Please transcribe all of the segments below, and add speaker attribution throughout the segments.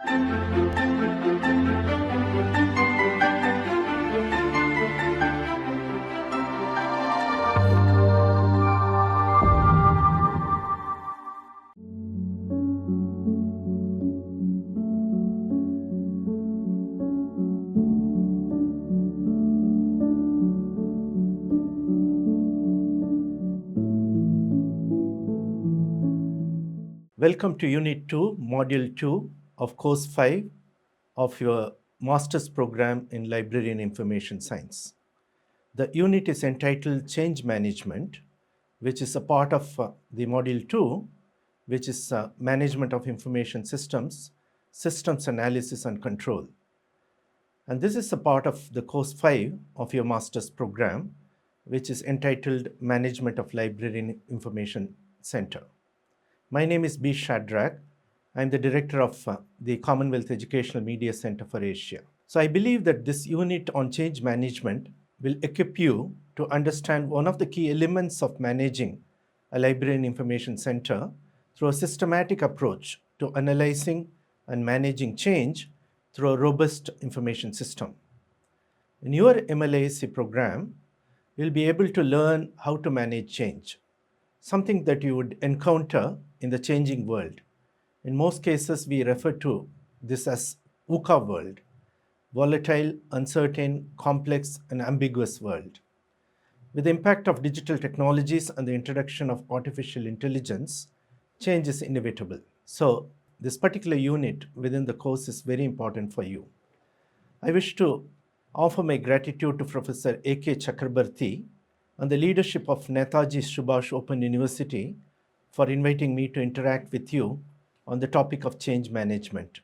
Speaker 1: Welcome to Unit 2, Module 2 of Course 5 of your Master's Program in Library and Information Science. The unit is entitled Change Management, which is a part of the Module 2, which is Management of Information Systems, Systems Analysis and Control. And this is a part of the Course 5 of your Master's Program, which is entitled Management of Library and Information Center. My name is B. Shadrach. I'm the director of the Commonwealth Educational Media Center for Asia. So I believe that this unit on change management will equip you to understand one of the key elements of managing a library and information center through a systematic approach to analyzing and managing change through a robust information system. In your MLAC program, you'll be able to learn how to manage change, something that you would encounter in the changing world. In most cases, we refer to this as VUCA world, volatile, uncertain, complex, and ambiguous world. With the impact of digital technologies and the introduction of artificial intelligence, change is inevitable. So this particular unit within the course is very important for you. I wish to offer my gratitude to Professor A.K. Chakrabarti and the leadership of Netaji Subhash Open University for inviting me to interact with you on the topic of change management,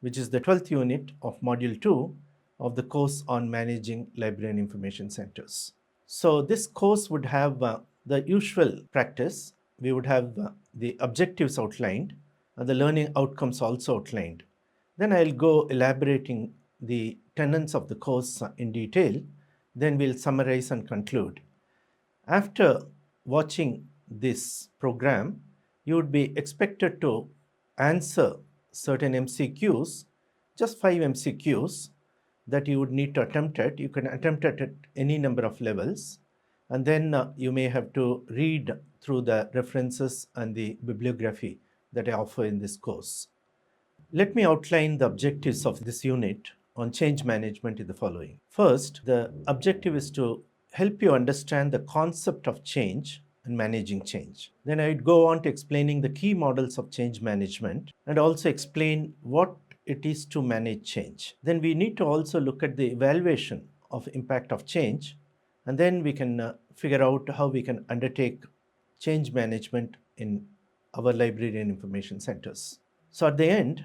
Speaker 1: which is the 12th unit of Module 2 of the course on managing library and information centers. So this course would have the usual practice. We would have the objectives outlined and the learning outcomes also outlined. Then I'll go elaborating the tenets of the course in detail. Then we'll summarize and conclude. After watching this program, you would be expected to answer certain MCQs, just 5 MCQs that you would need to attempt at. You can attempt it at any number of levels, and then you may have to read through the references and the bibliography that I offer in this course. Let me outline the objectives of this unit on change management in the following. First, the objective is to help you understand the concept of change and managing change. Then I'd go on to explaining the key models of change management and also explain what it is to manage change. Then we need to also look at the evaluation of impact of change, and then we can figure out how we can undertake change management in our library and information centers. So at the end,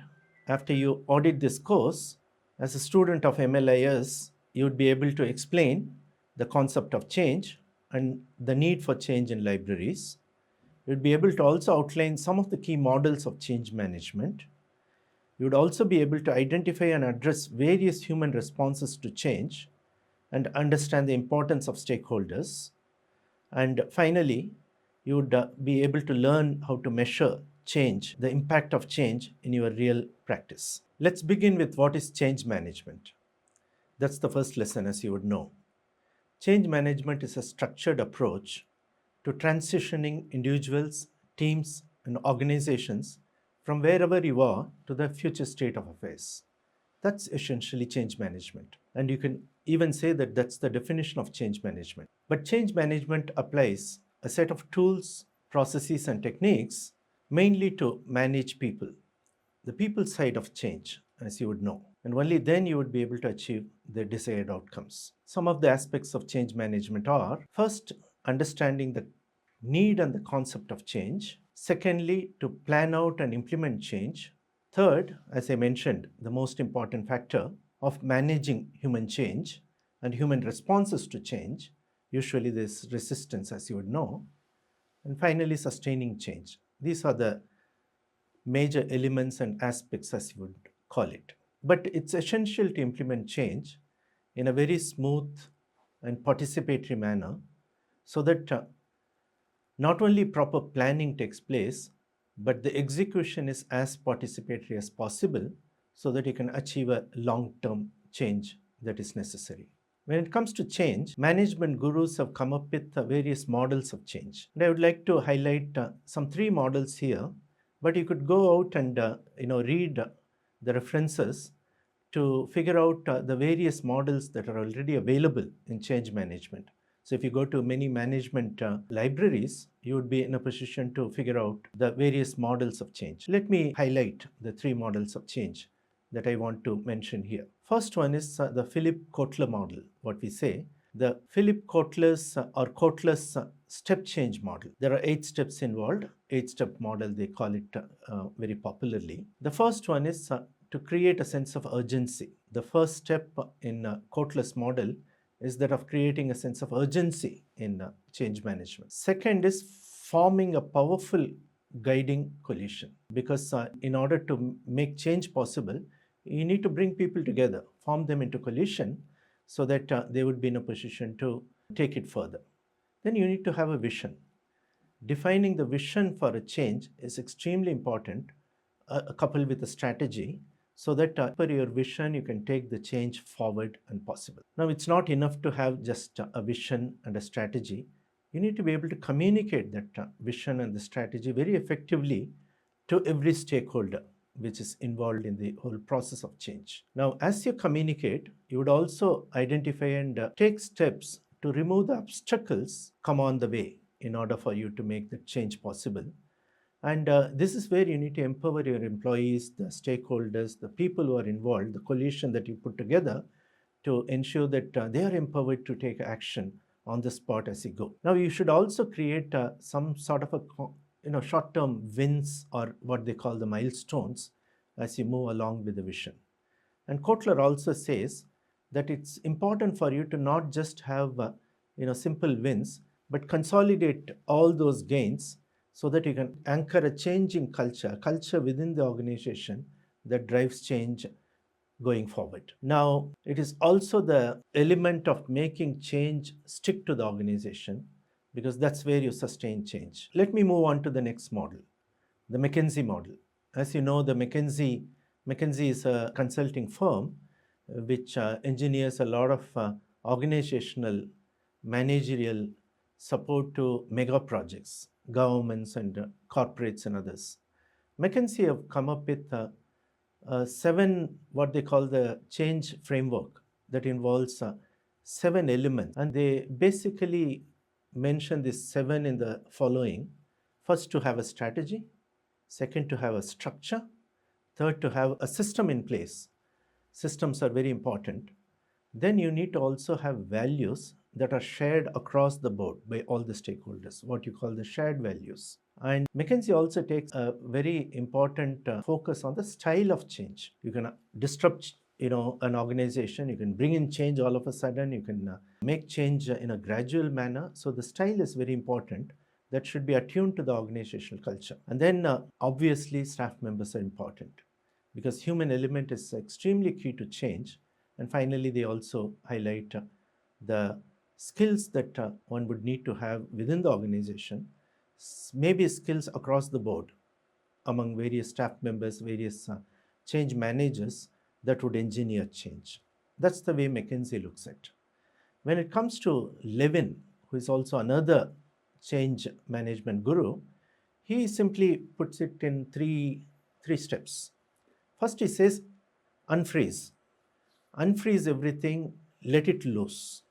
Speaker 1: after you audit this course, as a student of MLIS, you would be able to explain the concept of change and the need for change in libraries. You'd be able to also outline some of the key models of change management. You would also be able to identify and address various human responses to change and understand the importance of stakeholders. And finally, you would be able to learn how to measure change, the impact of change in your real practice. Let's begin with what is change management. That's the first lesson, as you would know. Change management is a structured approach to transitioning individuals, teams, and organizations from wherever you are to the future state of affairs. That's essentially change management. And you can even say that that's the definition of change management. But change management applies a set of tools, processes, and techniques mainly to manage people, the people side of change, as you would know. And only then you would be able to achieve the desired outcomes. Some of the aspects of change management are, first, understanding the need and the concept of change. Secondly, to plan out and implement change. Third, as I mentioned, the most important factor of managing human change and human responses to change. Usually there's resistance, as you would know. And finally, sustaining change. These are the major elements and aspects, as you would call it. But it's essential to implement change in a very smooth and participatory manner so that not only proper planning takes place, but the execution is as participatory as possible so that you can achieve a long-term change that is necessary. When it comes to change, management gurus have come up with various models of change. And I would like to highlight some three models here, but you could go out and read the references to figure out the various models that are already available in change management. So if you go to many management libraries, you would be in a position to figure out the various models of change. Let me highlight the three models of change that I want to mention here. First one is the Philip Kotler model, what we say. The Philip Kotler's or Kotler's step change model. There are 8 steps involved, 8-step model they call it very popularly. The first one is to create a sense of urgency. The first step in Kotler's model is that of creating a sense of urgency in change management. Second is forming a powerful guiding coalition, because in order to make change possible, you need to bring people together, form them into coalition so that they would be in a position to take it further. Then you need to have a vision. Defining the vision for a change is extremely important, coupled with a strategy, so that per your vision you can take the change forward and possible. Now, it's not enough to have just a vision and a strategy. You need to be able to communicate that vision and the strategy very effectively to every stakeholder which is involved in the whole process of change. Now, as you communicate, you would also identify and take steps to remove the obstacles come on the way in order for you to make the change possible. And this is where you need to empower your employees, the stakeholders, the people who are involved, the coalition that you put together to ensure that they are empowered to take action on the spot as you go. Now, you should also create some sort of a short-term wins, or what they call the milestones, as you move along with the vision. And Kotler also says that it's important for you to not just have simple wins, but consolidate all those gains so that you can anchor a changing culture within the organization that drives change going forward. Now, it is also the element of making change stick to the organization, because that's where you sustain change. Let me move on to the next model, the McKinsey model. As you know, the McKinsey is a consulting firm which engineers a lot of organizational, managerial support to mega projects, governments and corporates and others. McKinsey have come up with 7, what they call the change framework, that involves 7 elements. And they basically mention these 7 in the following. First, to have a strategy. Second, to have a structure. Third, to have a system in place. Systems are very important. Then you need to also have values that are shared across the board by all the stakeholders, what you call the shared values. And McKinsey also takes a very important focus on the style of change. You can disrupt an organization, you can bring in change all of a sudden, you can make change in a gradual manner. So the style is very important. That should be attuned to the organizational culture. And then obviously staff members are important, because human element is extremely key to change. And finally, they also highlight the skills that one would need to have within the organization, maybe skills across the board among various staff members, various change managers that would engineer change. That's the way McKinsey looks at. When it comes to Lewin, who is also another change management guru, he simply puts it in three steps. First, he says, unfreeze. Unfreeze everything, let it loose,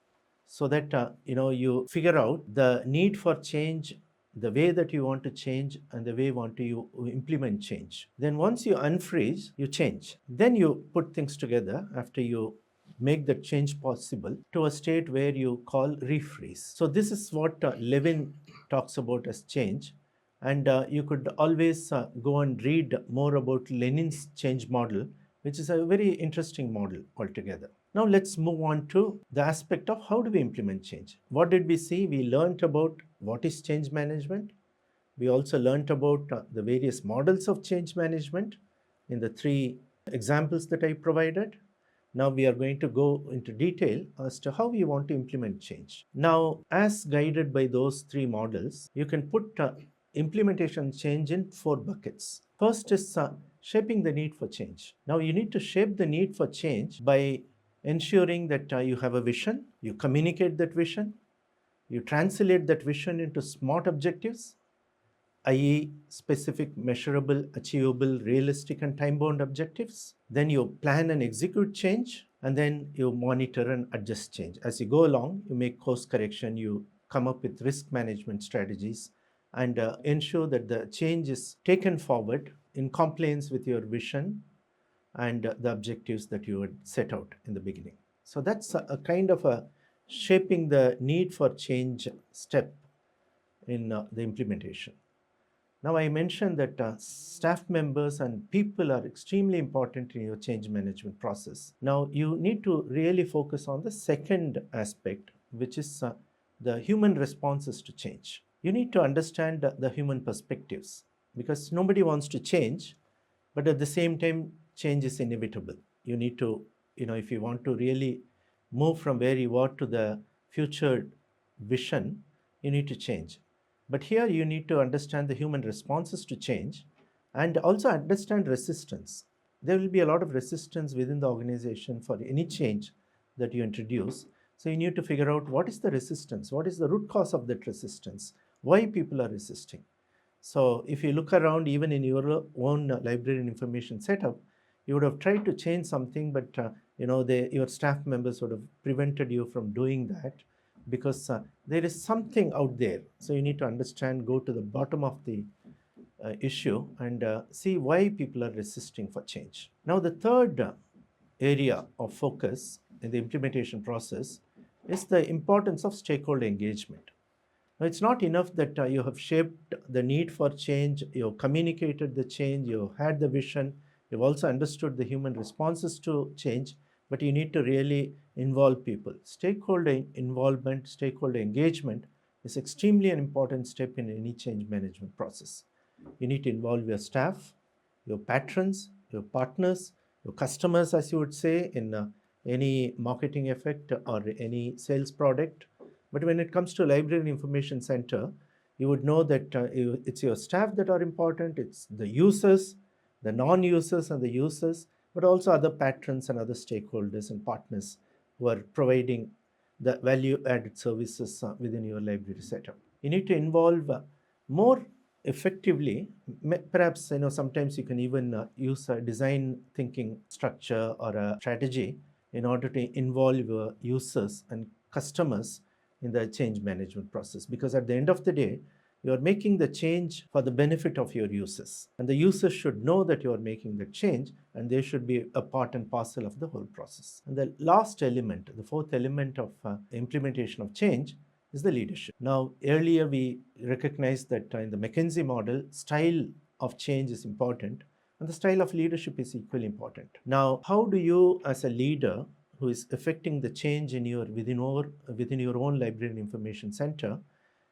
Speaker 1: so that you figure out the need for change, the way that you want to change, and the way you want to implement change. Then once you unfreeze, you change. Then you put things together after you make the change possible to a state where you call refreeze. So this is what Lewin talks about as change. And you could always go and read more about Lenin's change model, which is a very interesting model altogether. Now let's move on to the aspect of how do we implement change. What did we see? We learned about what is change management. We also learned about the various models of change management in the 3 examples that I provided. Now we are going to go into detail as to how we want to implement change. Now, as guided by those 3 models, you can put implementation change in 4 buckets. First is shaping the need for change. Now, you need to shape the need for change by ensuring that you have a vision, you communicate that vision, you translate that vision into SMART objectives, i.e., specific, measurable, achievable, realistic, and time bound objectives. Then you plan and execute change, and then you monitor and adjust change. As you go along, you make course correction, you come up with risk management strategies, and ensure that the change is taken forward in compliance with your vision and the objectives that you had set out in the beginning. So that's a kind of a shaping the need for change step in the implementation. Now, I mentioned that staff members and people are extremely important in your change management process. Now, you need to really focus on the second aspect, which is the human responses to change. You need to understand the human perspectives, because nobody wants to change, but at the same time, change is inevitable. You need to, if you want to really move from where you are to the future vision, you need to change. But here you need to understand the human responses to change and also understand resistance. There will be a lot of resistance within the organization for any change that you introduce. So you need to figure out what is the resistance, what is the root cause of that resistance, why people are resisting. So if you look around, even in your own library and information setup, you would have tried to change something, but your staff members would have prevented you from doing that, because there is something out there. So you need to understand, go to the bottom of the issue and see why people are resisting for change. Now, the third area of focus in the implementation process is the importance of stakeholder engagement. Now, it's not enough that you have shaped the need for change, you have communicated the change, you have had the vision, you've also understood the human responses to change, but you need to really involve people. Stakeholder involvement, stakeholder engagement is extremely an important step in any change management process. You need to involve your staff, your patrons, your partners, your customers, as you would say, in any marketing effect or any sales product. But when it comes to library and information center, you would know that it's your staff that are important, it's the users, the non-users and the users, but also other patrons and other stakeholders and partners who are providing the value-added services within your library setup. You need to involve more effectively. Perhaps sometimes you can even use a design thinking structure or a strategy in order to involve your users and customers in the change management process, because at the end of the day, you are making the change for the benefit of your users, and the users should know that you are making the change, and they should be a part and parcel of the whole process. And the last element, the fourth element of implementation of change, is the leadership. Now, earlier we recognized that in the McKinsey model, style of change is important, and the style of leadership is equally important. Now, how do you, as a leader who is affecting the change in within your own library and information center,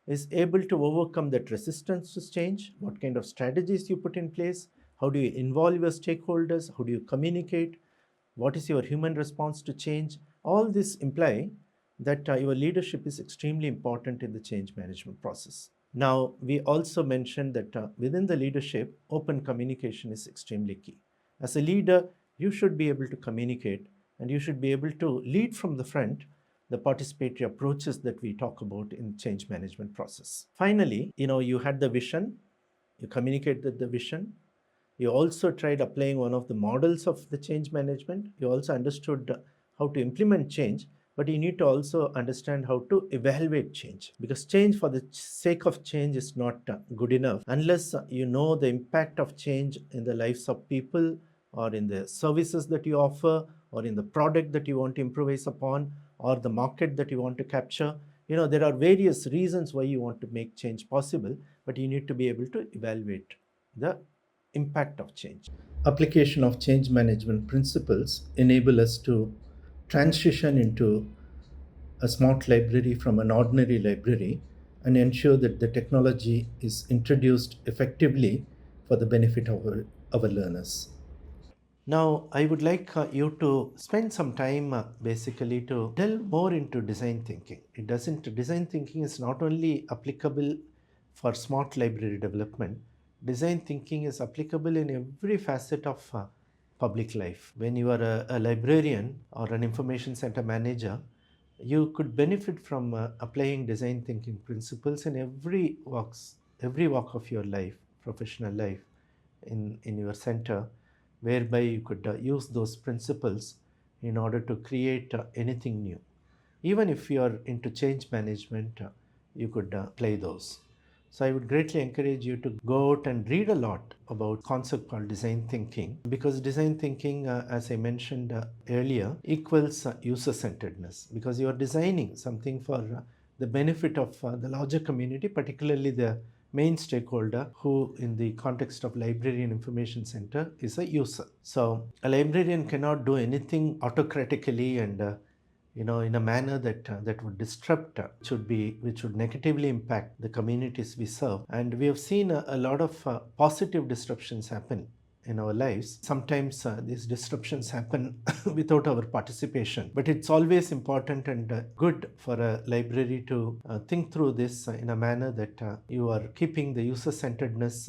Speaker 1: is able to overcome that resistance to change? What kind of strategies you put in place? How do you involve your stakeholders? How do you communicate? What is your human response to change? All this imply that your leadership is extremely important in the change management process. Now, we also mentioned that within the leadership, open communication is extremely key. As a leader, you should be able to communicate, and you should be able to lead from the front the participatory approaches that we talk about in change management process. Finally, you had the vision, you communicated the vision, you also tried applying one of the models of the change management, you also understood how to implement change, but you need to also understand how to evaluate change, because change for the sake of change is not good enough unless you know the impact of change in the lives of people, or in the services that you offer, or in the product that you want to improvise upon, or the market that you want to capture. There are various reasons why you want to make change possible, but you need to be able to evaluate the impact of change. Application of change management principles enable us to transition into a smart library from an ordinary library, and ensure that the technology is introduced effectively for the benefit of our learners. Now, I would like you to spend some time basically to delve more into design thinking. Design thinking is not only applicable for smart library development, design thinking is applicable in every facet of public life. When you are a librarian or an information center manager, you could benefit from applying design thinking principles in every walk of your life, professional life, in your center, whereby you could use those principles in order to create anything new. Even if you are into change management, you could play those. So I would greatly encourage you to go out and read a lot about concept called design thinking, because design thinking, as I mentioned earlier, equals user-centeredness, because you are designing something for the benefit of the larger community, particularly the main stakeholder, who in the context of library and information center is a user. So a librarian cannot do anything autocratically and in a manner that would disrupt, which would negatively impact the communities we serve. And we have seen a lot of positive disruptions happen in our lives. Sometimes these disruptions happen without our participation, but it's always important and good for a library to think through this in a manner that you are keeping the user-centeredness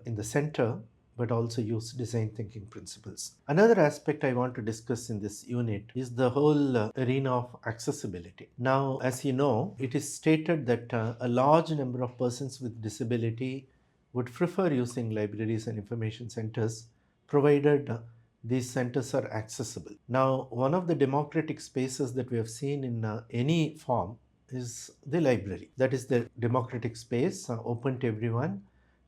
Speaker 1: in the center, but also use design thinking principles. Another aspect I want to discuss in this unit is the whole arena of accessibility. Now, as you know, it is stated that a large number of persons with disability would prefer using libraries and information centers, provided these centers are accessible. Now, one of the democratic spaces that we have seen in any form is the library. That is the democratic space, open to everyone.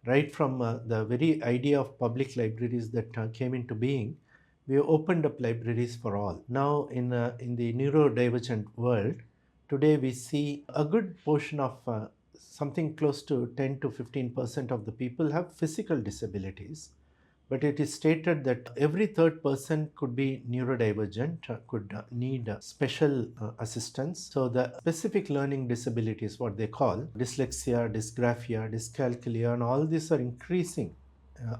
Speaker 1: Right from the very idea of public libraries that came into being, we opened up libraries for all. Now, in the neurodivergent world, today we see a good portion of something close to 10 to 15% of the people have physical disabilities, but it is stated that every third person could be neurodivergent, could need special assistance. So the specific learning disabilities, what they call dyslexia, dysgraphia, dyscalculia, and all these are increasing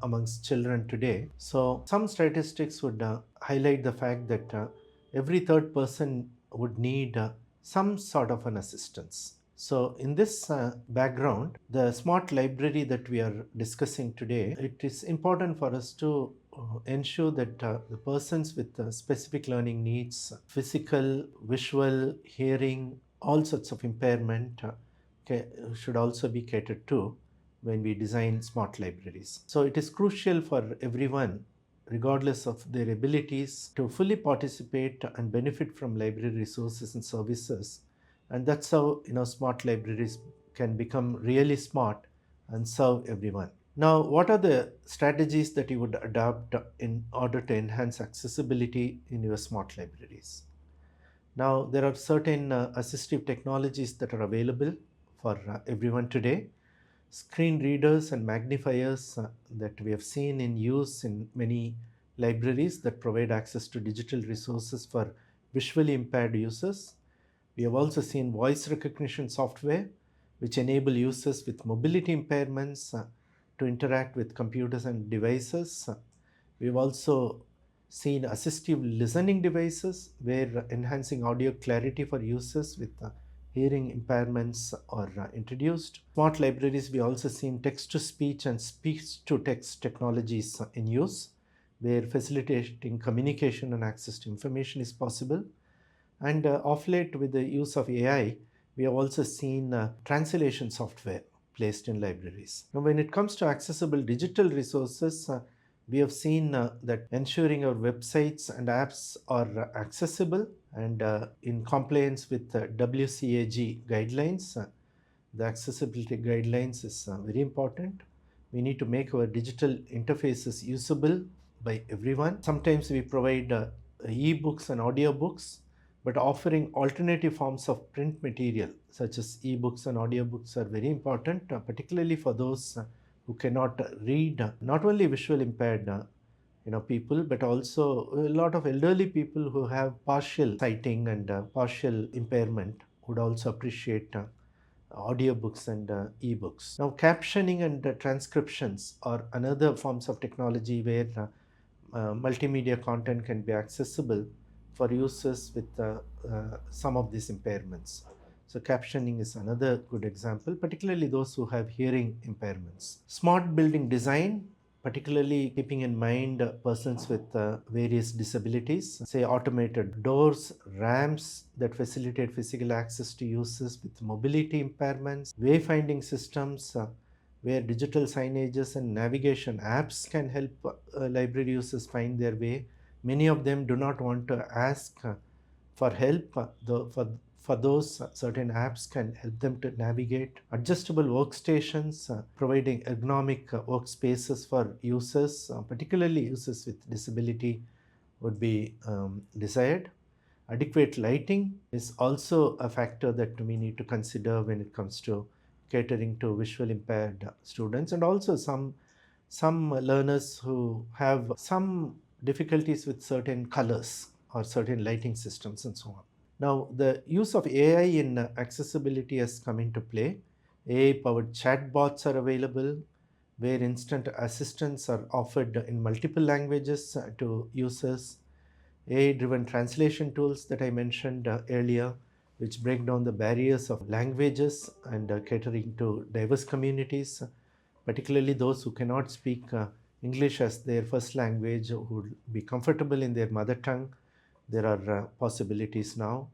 Speaker 1: amongst children today. So some statistics would highlight the fact that every third person would need some sort of an assistance. So in this background, the smart library that we are discussing today, it is important for us to ensure that the persons with specific learning needs, physical, visual, hearing, all sorts of impairment should also be catered to when we design smart libraries. So it is crucial for everyone, regardless of their abilities, to fully participate and benefit from library resources and services. And that's how smart libraries can become really smart and serve everyone. Now, what are the strategies that you would adopt in order to enhance accessibility in your smart libraries? Now, there are certain assistive technologies that are available for everyone today. Screen readers and magnifiers that we have seen in use in many libraries that provide access to digital resources for visually impaired users. We have also seen voice recognition software which enable users with mobility impairments to interact with computers and devices. We have also seen assistive listening devices where enhancing audio clarity for users with hearing impairments are introduced. Smart libraries, we also seen text-to-speech and speech-to-text technologies in use, where facilitating communication and access to information is possible. And of late, with the use of AI, we have also seen translation software placed in libraries. Now, when it comes to accessible digital resources, we have seen that ensuring our websites and apps are accessible and in compliance with WCAG guidelines. The accessibility guidelines is very important. We need to make our digital interfaces usable by everyone. Sometimes we provide e-books and audiobooks, but offering alternative forms of print material such as e-books and audiobooks are very important, particularly for those who cannot read, not only visual impaired people, but also a lot of elderly people who have partial sighting and partial impairment would also appreciate audiobooks and e-books. Now, captioning and transcriptions are another forms of technology where multimedia content can be accessible for users with some of these impairments. So captioning is another good example, particularly those who have hearing impairments. Smart building design, particularly keeping in mind persons with various disabilities, say automated doors, ramps that facilitate physical access to users with mobility impairments, wayfinding systems, where digital signages and navigation apps can help library users find their way. Many of them do not want to ask for help. For those, certain apps can help them to navigate. Adjustable workstations, providing ergonomic workspaces for users, particularly users with disability, would be desired. Adequate lighting is also a factor that we need to consider when it comes to catering to visual impaired students, and also some learners who have some difficulties with certain colors or certain lighting systems and so on. Now, the use of AI in accessibility has come into play. AI powered chatbots are available where instant assistance are offered in multiple languages to users. AI driven translation tools that I mentioned earlier, which break down the barriers of languages and catering to diverse communities, particularly those who cannot speak English as their first language, who would be comfortable in their mother tongue. There are possibilities now.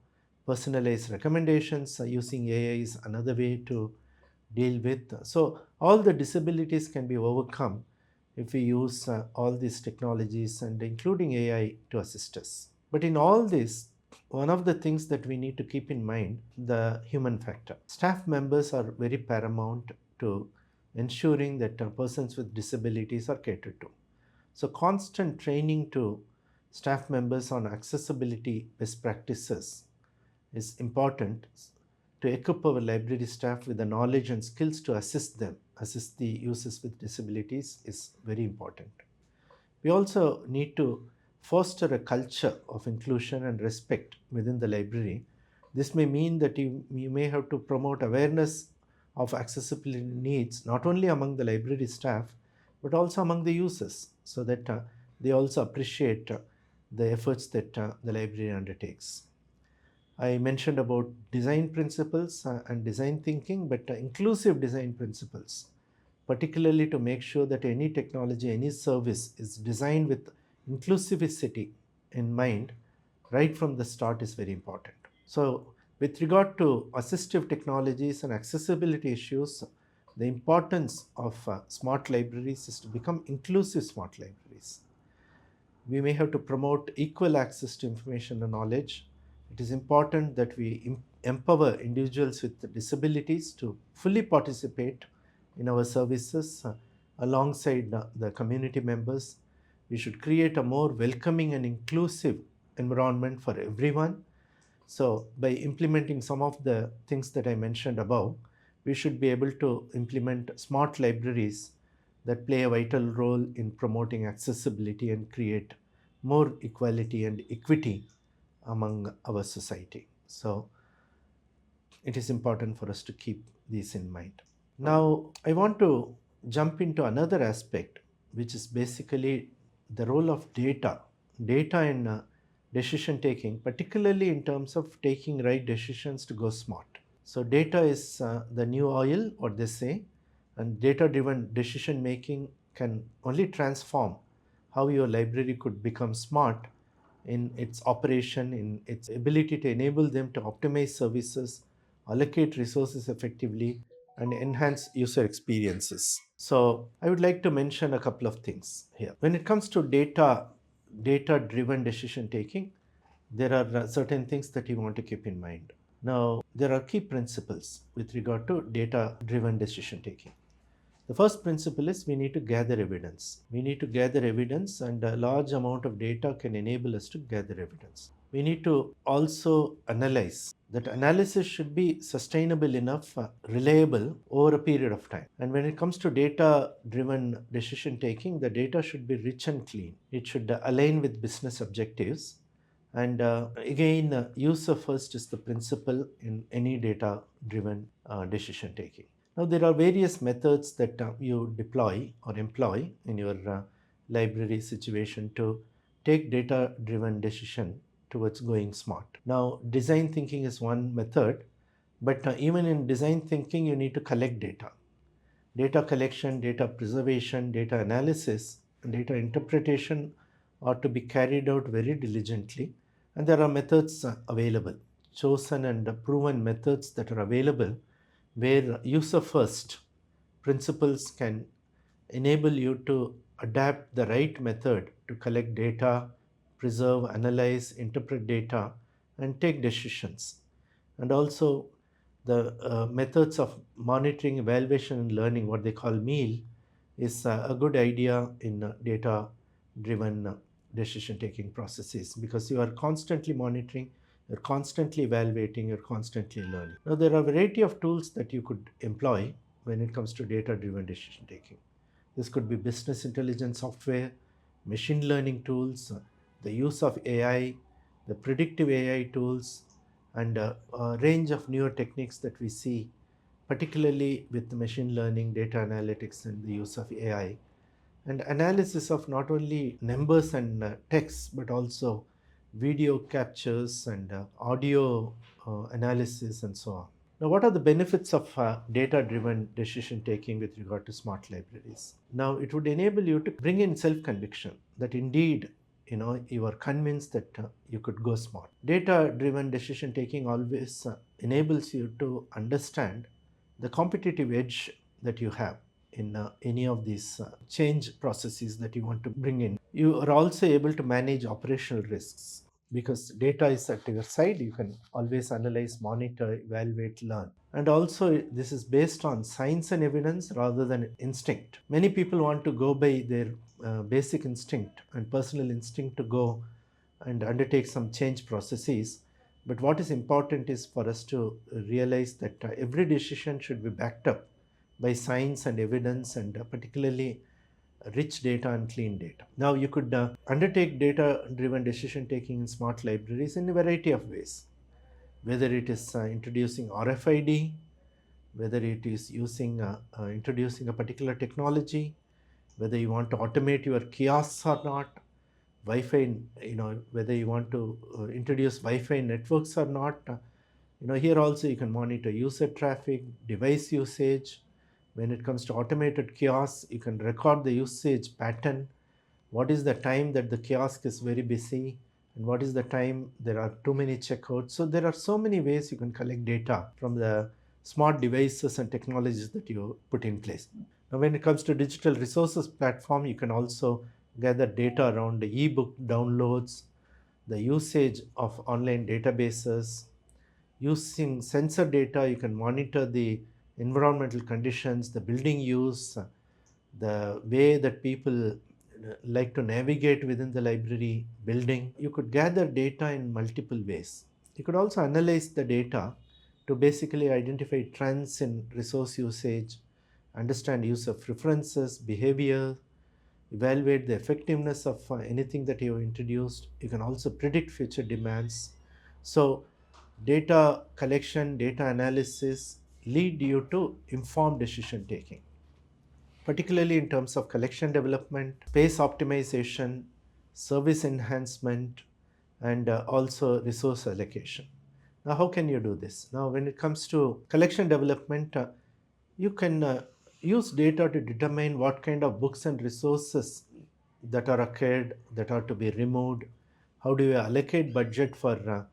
Speaker 1: Personalized recommendations using AI is another way to deal with. So, all the disabilities can be overcome if we use all these technologies and including AI to assist us. But in all this, one of the things that we need to keep in mind, the human factor. Staff members are very paramount to ensuring that persons with disabilities are catered to. So constant training to staff members on accessibility best practices is important to equip our library staff with the knowledge and skills to assist the users with disabilities is very important. We also need to foster a culture of inclusion and respect within the library. This may mean that you may have to promote awareness of accessibility needs not only among the library staff but also among the users, so that they also appreciate the efforts that the library undertakes. I mentioned about design principles and design thinking, but inclusive design principles, particularly to make sure that any technology, any service is designed with inclusivity in mind right from the start is very important. So, with regard to assistive technologies and accessibility issues, the importance of smart libraries is to become inclusive smart libraries. We may have to promote equal access to information and knowledge. It is important that we empower individuals with disabilities to fully participate in our services alongside the community members. We should create a more welcoming and inclusive environment for everyone. So, by implementing some of the things that I mentioned above, we should be able to implement smart libraries that play a vital role in promoting accessibility and create more equality and equity among our society. So, it is important for us to keep these in mind. Now, I want to jump into another aspect, which is basically the role of data in decision taking, particularly in terms of taking right decisions to go smart. So, data is the new oil, what they say, and data driven decision making can only transform how your library could become smart in its operation, in its ability to enable them to optimize services, allocate resources effectively, and enhance user experiences. So, I would like to mention a couple of things here. When it comes to data driven decision taking, there are certain things that you want to keep in mind. Now, there are key principles with regard to data driven decision taking. The first principle is we need to gather evidence. We need to gather evidence, and a large amount of data can enable us to gather evidence. We need to also analyze. That analysis should be sustainable enough, reliable over a period of time. And when it comes to data driven decision taking, the data should be rich and clean. It should align with business objectives. And again, user first is the principle in any data driven decision taking. Now, there are various methods that you deploy or employ in your library situation to take data driven decision towards going smart. Now, design thinking is one method But even in design thinking, you need to collect data. Data collection, data preservation, data analysis, and data interpretation are to be carried out very diligently. And there are methods available, chosen and proven methods that are available, where user first principles can enable you to adapt the right method to collect data, preserve, analyze, interpret data, and take decisions. And also, the methods of monitoring, evaluation, and learning, what they call MEAL, is a good idea in data driven decision taking processes, because you are constantly monitoring, you're constantly evaluating, you're constantly learning. Now, there are a variety of tools that you could employ when it comes to data driven decision taking. This could be business intelligence software, machine learning tools, the use of AI, the predictive AI tools, and a range of newer techniques that we see, particularly with machine learning, data analytics, and the use of AI, and analysis of not only numbers and text, but also video captures and audio analysis, and so on. Now, what are the benefits of data driven decision taking with regard to smart libraries? Now, it would enable you to bring in self conviction that indeed, you are convinced that you could go smart. Data driven decision taking always enables you to understand the competitive edge that you have in any of these change processes that you want to bring in. You are also able to manage operational risks, because data is at your side. You can always analyze, monitor, evaluate, learn. And also, this is based on science and evidence rather than instinct. Many people want to go by their basic instinct and personal instinct to go and undertake some change processes. But what is important is for us to realize that every decision should be backed up by science and evidence, and particularly rich data and clean data. Now, you could undertake data driven decision taking in smart libraries in a variety of ways, whether it is introducing RFID, whether it is using introducing a particular technology, whether you want to automate your kiosks or not, Wi-Fi, whether you want to introduce Wi-Fi networks or not. Here also you can monitor user traffic, device usage. When it comes to automated kiosks, you can record the usage pattern. What is the time that the kiosk is very busy, and what is the time there are too many checkouts? So there are so many ways you can collect data from the smart devices and technologies that you put in place. Now, when it comes to digital resources platform, you can also gather data around the ebook downloads, the usage of online databases. Using sensor data, you can monitor the environmental conditions, the building use, the way that people like to navigate within the library building. You could gather data in multiple ways. You could also analyze the data to basically identify trends in resource usage, understand user preferences, behavior, evaluate the effectiveness of anything that you have introduced. You can also predict future demands. So, data collection, data analysis lead you to informed decision taking, particularly in terms of collection development, space optimization, service enhancement, and also resource allocation. Now, how can you do this? Now, when it comes to collection development, you can use data to determine what kind of books and resources that are acquired, that are to be removed. How do you allocate budget for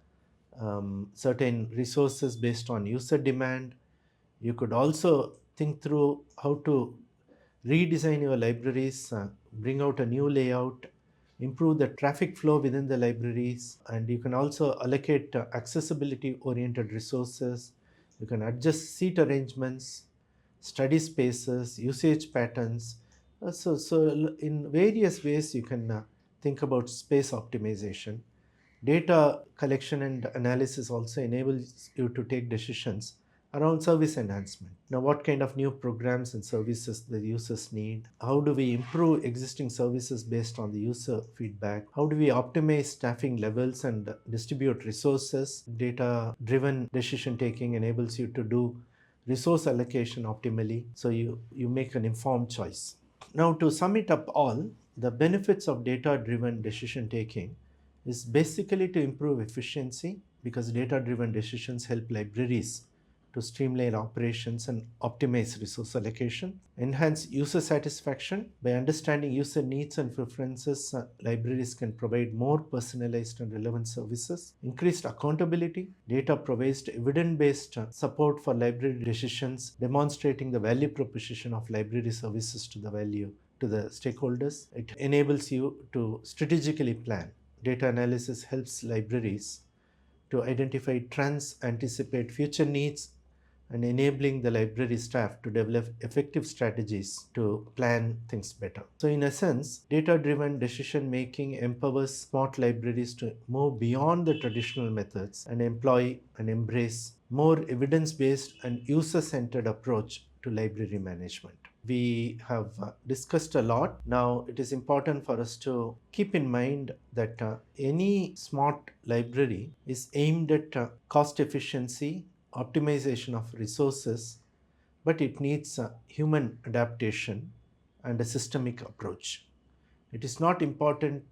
Speaker 1: certain resources based on user demand? You could also think through how to redesign your libraries, bring out a new layout, improve the traffic flow within the libraries, and you can also allocate accessibility oriented resources. You can adjust seat arrangements, study spaces, usage patterns. So in various ways, you can think about space optimization. Data collection and analysis also enables you to take decisions around service enhancement. Now, what kind of new programs and services the users need? How do we improve existing services based on the user feedback? How do we optimize staffing levels and distribute resources? Data driven decision taking enables you to do resource allocation optimally, so you make an informed choice. Now, to sum it up all, the benefits of data driven decision taking is basically to improve efficiency, because data driven decisions help libraries to streamline operations and optimize resource allocation. Enhance user satisfaction. By understanding user needs and preferences, libraries can provide more personalized and relevant services. Increased accountability. Data provides evidence-based support for library decisions, demonstrating the value proposition of library services to the stakeholders. It enables you to strategically plan. Data analysis helps libraries to identify trends, anticipate future needs, and enabling the library staff to develop effective strategies to plan things better. So, in essence, data driven decision making empowers smart libraries to move beyond the traditional methods and employ and embrace more evidence based and user centered approach to library management. We have discussed a lot. Now, it is important for us to keep in mind that any smart library is aimed at cost efficiency, optimization of resources, but it needs human adaptation and a systemic approach. It is not important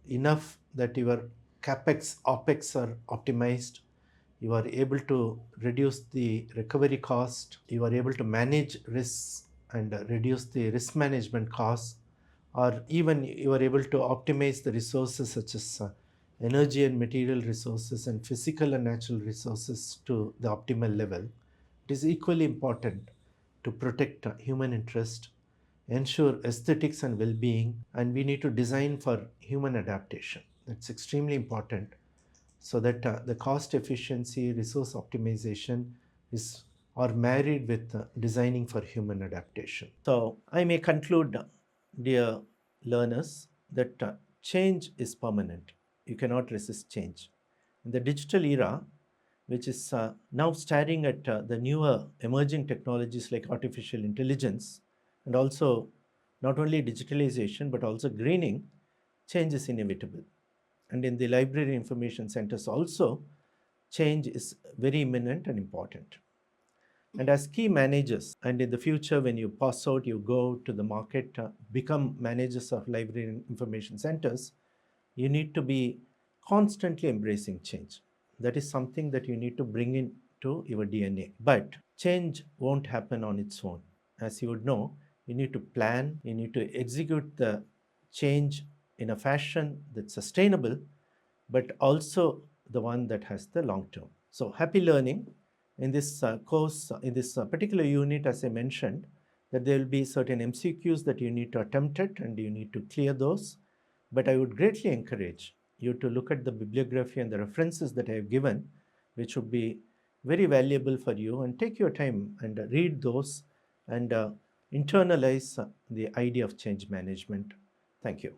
Speaker 1: enough that your capex, opex are optimized. You are able to reduce the recovery cost. You are able to manage risks and reduce the risk management costs, or even you are able to optimize the resources such as energy and material resources and physical and natural resources to the optimal level. It is equally important to protect human interest, ensure aesthetics and well-being, and we need to design for human adaptation. That's extremely important, so that the cost efficiency, resource optimization is are married with designing for human adaptation. So I may conclude, dear learners, that change is permanent. You cannot resist change. In the digital era, which is now staring at the newer emerging technologies like artificial intelligence, and also not only digitalization but also greening, change is inevitable. And in the library information centers also, change is very imminent and important. And as key managers, and in the future when you pass out, you go to the market, become managers of library and information centers, you need to be constantly embracing change. That is something that you need to bring into your DNA. But change won't happen on its own. As you would know, you need to plan, you need to execute the change in a fashion that's sustainable, but also the one that has the long term. So, happy learning. In this course, in this particular unit, as I mentioned, that there will be certain MCQs that you need to attempt it and you need to clear those. But I would greatly encourage you to look at the bibliography and the references that I have given, which would be very valuable for you, and take your time and read those and internalize the idea of change management. Thank you.